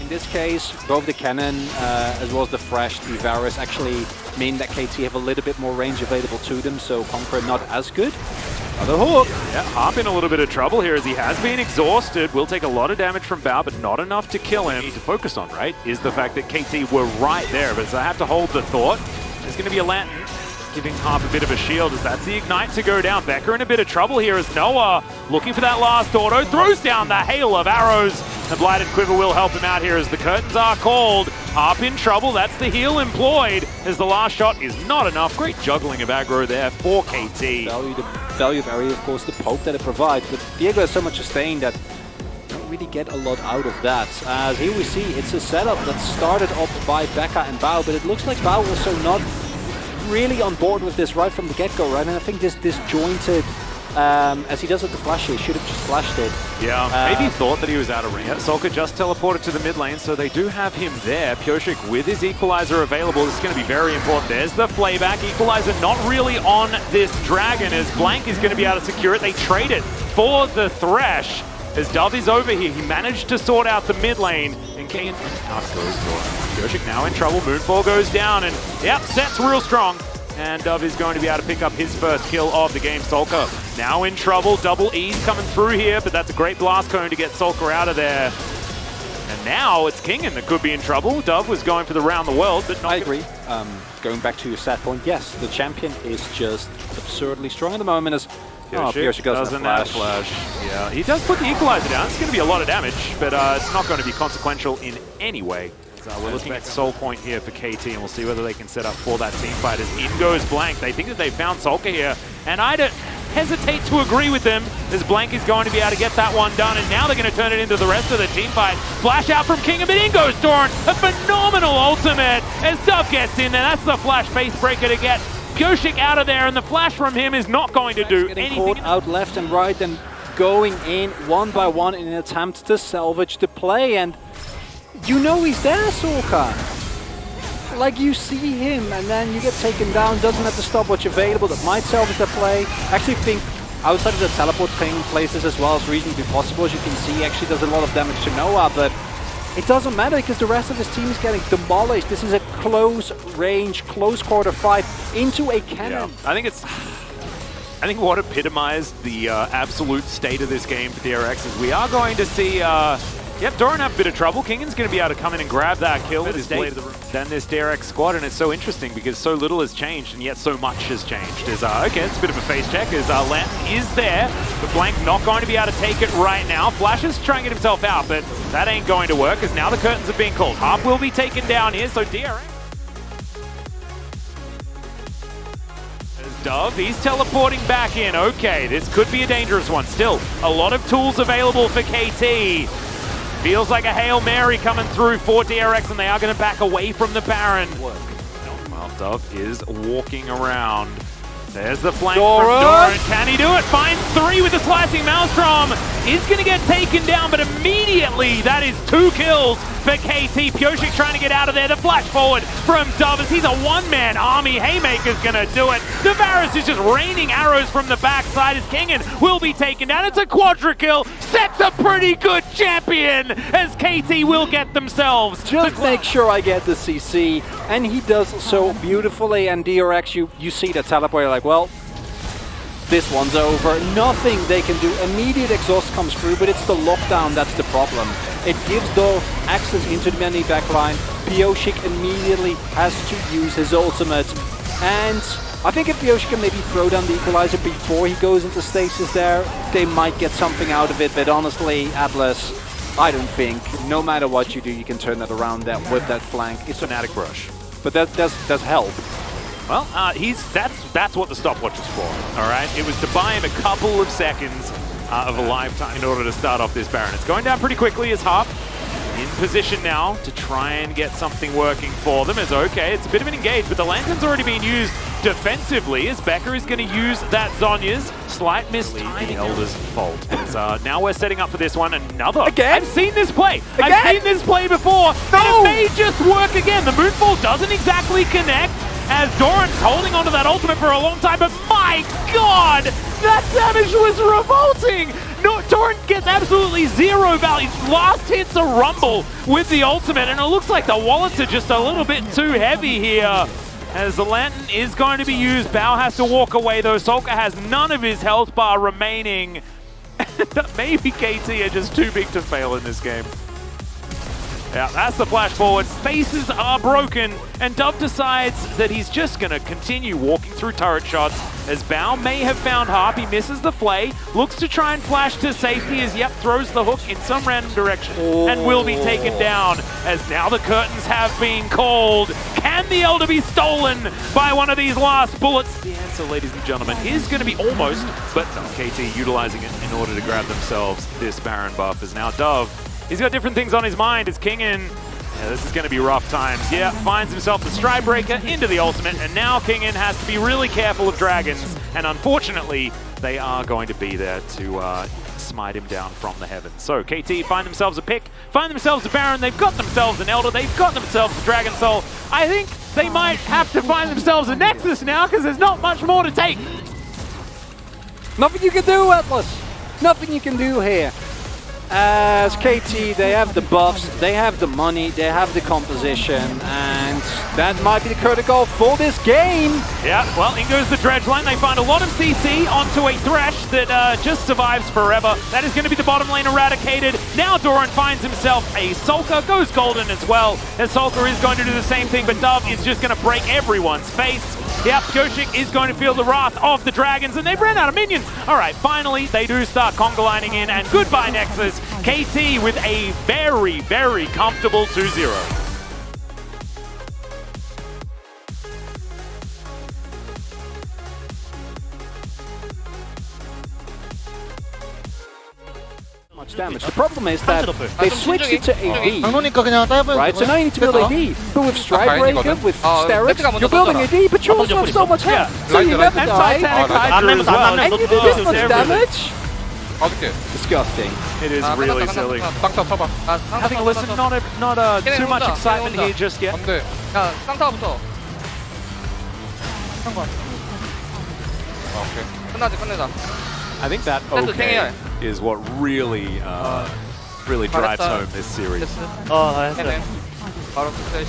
In this case, both the cannon as well as the Thresh, the Varus actually mean that KT have a little bit more range available to them, so Conqueror not as good. Another hook. Yeah, Harp in a little bit of trouble here as he has been exhausted. Will take a lot of damage from Bao, but not enough to kill him. Need to focus on, right, is the fact that KT were right there. But I have to hold the thought. There's going to be a Lantern giving Harp a bit of a shield as that's the Ignite to go down. Becker in a bit of trouble here as Noah looking for that last auto. Throws down the hail of arrows. The Blighted Quiver will help him out here as the curtains are called. Harp in trouble. That's the heal employed as the last shot is not enough. Great juggling of aggro there for KT. Value of area, of course, the poke that it provides, but Diego has so much sustain that you don't really get a lot out of that. As here we see, it's a setup that started off by Becca and Bao, but it looks like Bao also not really on board with this right from the get-go, right? And I think this disjointed, as he does with the flash here, should have just flashed it. Yeah, maybe thought that he was out of range. Solka just teleported to the mid lane, so they do have him there. Pioshik with his equalizer available. This is going to be very important. There's the flayback. Equalizer not really on this dragon as Blank is going to be able to secure it. They trade it for the Thresh. As Dove is over here, he managed to sort out the mid lane. And King out goes Doran. Pioshik now in trouble. Moonfall goes down, and yep, set's real strong. And Dove is going to be able to pick up his first kill of the game. Solka now in trouble. Double E's coming through here, but that's a great blast cone to get Solka out of there. And now it's Kingen that could be in trouble. Dove was going for the round the world, but not. I agree. Going back to your stat point, yes, the champion is just absurdly strong at the moment as Pioshik doesn't have flash. Yeah, he does put the equalizer down. It's going to be a lot of damage, but it's not going to be consequential in any way. We're looking at Soul Point here for KT, and we'll see whether they can set up for that team fight as in goes Blank. They think that they found Solka here, and I don't hesitate to agree with them as Blank is going to be able to get that one done, and now they're going to turn it into the rest of the team fight. Flash out from King, but in goes Doran. A phenomenal ultimate as Dove gets in there. That's the flash face breaker to get Pioshik out of there, and the flash from him is not going to do anything. Out left and right and going in one by one in an attempt to salvage the play, and you know he's there, Solka. Like, you see him, and then you get taken down, doesn't have the stopwatch available that might salvage the play. I actually think outside of the teleport ping places as well as reasonably possible, as you can see, he actually does a lot of damage to Noah, but it doesn't matter because the rest of his team is getting demolished. This is a close range, close quarter fight into a cannon. Yeah. I think what epitomized the absolute state of this game for DRX is we are going to see yep, Doran have a bit of trouble. Kingan's going to be able to come in and grab that kill with his blade of the room. Then this DRX squad, and it's so interesting because so little has changed, and yet so much has changed. Okay, it's a bit of a face check as Lantern is there, but Blank not going to be able to take it right now. Flash is trying to get himself out, but that ain't going to work as now the curtains are being called. Harp will be taken down here, so DRX. Dove, he's teleporting back in. Okay, this could be a dangerous one. Still, a lot of tools available for KT. Feels like a Hail Mary coming through for DRX, and they are going to back away from the Baron. Well, Dove is walking around. There's the flank from Doran. Can he do it? Finds three with the slicing Maelstrom. Is going to get taken down, but immediately that is 2 kills for KT. Pioshik trying to get out of there. The flash forward from Dove as he's a one-man army. Haymaker's going to do it. The Varus is just raining arrows from the backside as Kingen will be taken down. It's a quadra kill. Sets a pretty good champion as KT will get themselves. Just make sure I get the CC, and he does so beautifully. And DRX, you see the teleport, you're like, well, this one's over. Nothing they can do. Immediate exhaust comes through, but it's the lockdown that's the problem. It gives Dove access into the enemy backline. Pioshik immediately has to use his ultimate. And I think if Pioshik can maybe throw down the equalizer before he goes into stasis there, they might get something out of it. But honestly, Atlas, I don't think, no matter what you do, you can turn that around with that flank. It's Fanatic Rush. But that does help. Well, that's what the stopwatch is for, all right? It was to buy him a couple of seconds of a lifetime in order to start off this Baron. It's going down pretty quickly as Harp in position now to try and get something working for them. It's okay, it's a bit of an engage, but the Lantern's already been used defensively as Becker is going to use that Zhonya's slight mistiming. The Elder's fault. Now we're setting up for this one. Another. Again? I've seen this play. Again? I've seen this play before. No! And it may just work again. The Moonfall doesn't exactly connect as Doran's holding onto that ultimate for a long time, but my god, that damage was revolting! No, Doran gets absolutely zero value. Last hit's a rumble with the ultimate, and it looks like the wallets are just a little bit too heavy here. As the lantern is going to be used, Bao has to walk away though. Solka has none of his health bar remaining. Maybe KT are just too big to fail in this game. Yeah, that's the flash forward. Faces are broken, and Dove decides that he's just going to continue walking through turret shots as Bao may have found Harp. He misses the flay, looks to try and flash to safety as Yep throws the hook in some random direction and will be taken down as now the curtains have been called. Can the Elder be stolen by one of these last bullets? The answer, ladies and gentlemen, is going to be almost, but no, KT utilizing it in order to grab themselves this Baron buff as now Dove. He's got different things on his mind as Kingin. Yeah, this is going to be rough times. Yeah, finds himself the Stride Breaker into the ultimate, and now Kingin has to be really careful of dragons. And unfortunately, they are going to be there to smite him down from the heavens. So KT find themselves a pick, find themselves a Baron. They've got themselves an Elder. They've got themselves a Dragon Soul. I think they might have to find themselves a Nexus now because there's not much more to take. Nothing you can do, Atlas. Nothing you can do here. As KT, they have the buffs, they have the money, they have the composition, and that might be the critical for this game. Yeah, well, in goes the dredge line. They find a lot of CC onto a Thresh that just survives forever. That is going to be the bottom lane eradicated. Now Doran finds himself a Sulker, goes golden as well, as Sulker is going to do the same thing, but Dove is just going to break everyone's face. Yep, Goshik is going to feel the wrath of the dragons, and they've ran out of minions. All right, finally, they do start conga lining in, and goodbye, Nexus. KT with a very, very comfortable 2-0. Much damage. The problem is that they switched it to AD. 그냥 Right, so now you need to build AD. But with Stride Breaker, with Sterix, you're building AD, but you also have so much health. So you never And die. Titanic Hydra as well. And you do this much damage? 어떻게? Disgusting. It is really silly. 땅타 쳐봐. Having listened, not too much excitement here just yet. 안돼. 야, 쌍타부터. 오케이. 끝내자. I think that okay is what really drives home this series. 바로 끝내.